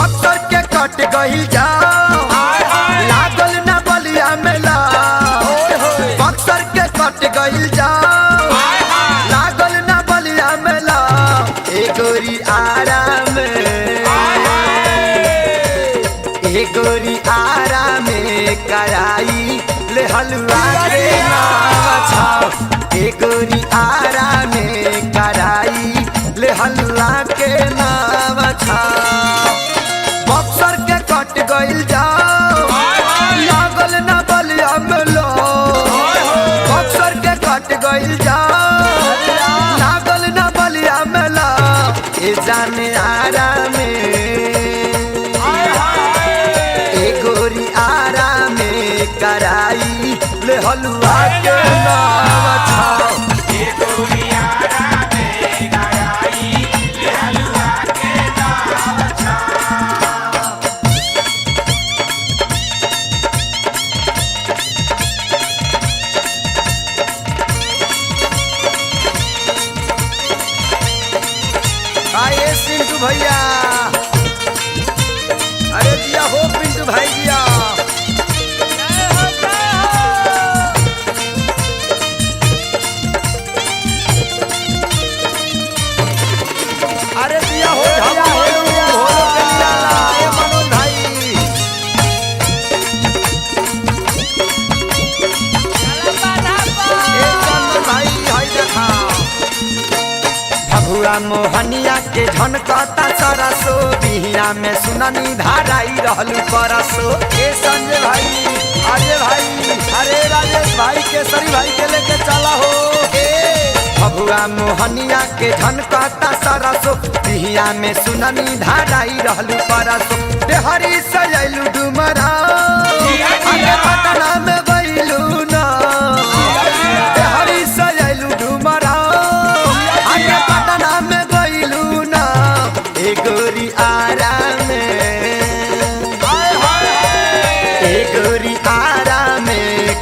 बक्सर के कट गइल जाओ लागल ना बलिया मेला बक्सर के कट गइल जाओ लागल ना बलिया मेला ए गोरी आराम ए गोरी आराम कराई ले हलवा के नाम छाओ ए गोरी आराम कराई ले हलवा के नाम छाओ बक्सर के कट गइल जाओ लागल ना बलिया मेला बक्सर के कट गइल जाओ लागल ना बलिया मेला ए जाने आराम ए गोरी आराम कराई ले हलवा के नाम छाओ ए गोरी पिंटू भैया अरे दिया हो पिंटू भाई दिया अरे दिया हो मनोज भाई भाई देखा भगुआ मोहनिया के झनकता सरसो बिहिया में सुननी धाराई रहलू परसो ए संजय भाई अरे राजेश भाई केसरी भाई के लेके चला हो भगुआ मोहनिया के झनकता सरसो बिहिया में सुननी धाराई रहलू परसो देहरी सजैलू डुमरा पटना में गइलू ना देहरी सजैलू डुमरा पटना में गइलू ना ए गोरी आराम ए गोरी आराम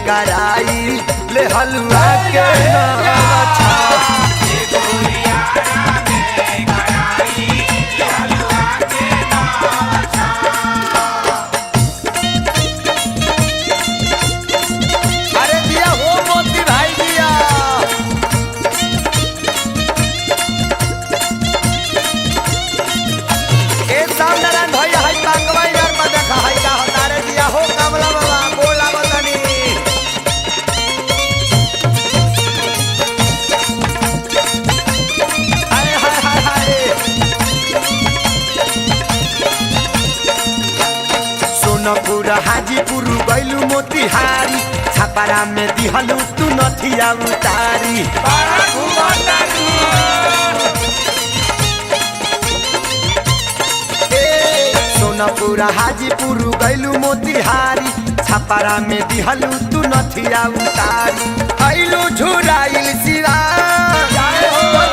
कराई ले हलवा के नाम छाओ ए गोरी आराम कराई ले हलवा के नाम छाओ अरे दिया हो मोती भाई दिया नारायण भैया हाई कांगवा यार में देखा हाई का हतारे दिया हो कमला बाबा बोला बतनी हाय हाय हाय हाय सोनपुर हाजीपुर गइलू मोतिहारी छापारा में दिहलू तू नथिया उतारी सोनपुर हाजीपुर गइलू मोतिहारी छापारा में दिहलू तू नथिया उतारी आइलू झुराइल सिरा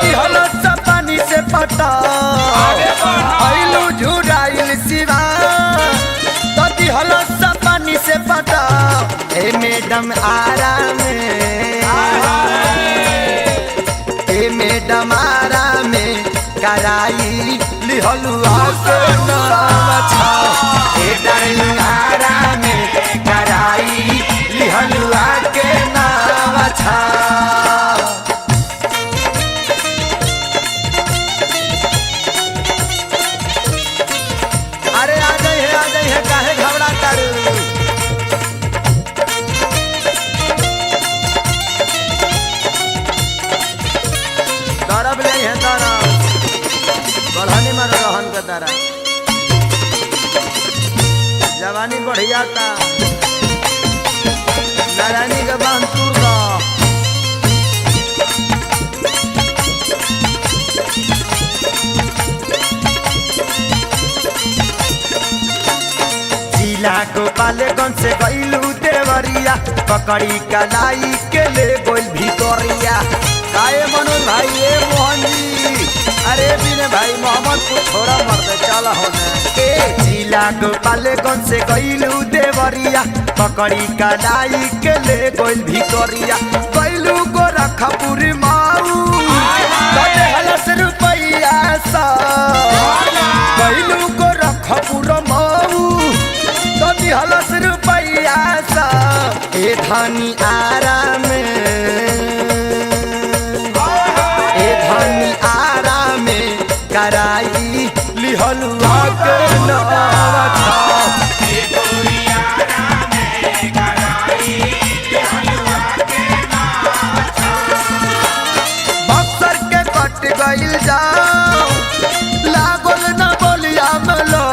दिहलो पानी से पटा आइलू झुराइल सिरा दिहलो पानी से पटा ए मैडम आराम ए मैडम आराम कराई लिहलू के नाम छाओ ए डार्लिंग आराम कराई लिहलू के नाम छाओ अरे आ जाई है काहे घबरा करू तरफ नहीं है तरफ बढ़ानी मारो रहन का तारा जवानी बढ़िया था नारायणी का बांध तूर का जिला गोपालगंज से गइलू देवरिया पकड़ी कलाई के ले गोल भितरिया काए मनोज भाई ए मोहन जी अरे बिने भाई मोहम्मद को छोड़ा मर दे चला होने ए जिला गोपालगंज से गइलू देवरिया पकड़ी कलाई के ले गोल भितरिया गइलू गोरखपुर माऊ कटे हलस रुपैया सा गइलू गोरख मुजफ्फरपुर मऊ तो दिहलस रुपैया सा ए धनी आराम कराई लिहलुआ के नवा छा बक्सर के कट गइल जाओ लागल न बोलिया मलो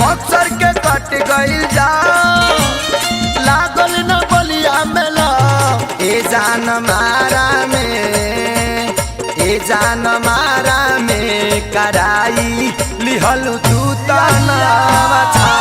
बक्सर के कट गइल जाओ लागल न बोलिया मलो ए जान मारा में कराई लिहलु तू तनावा छा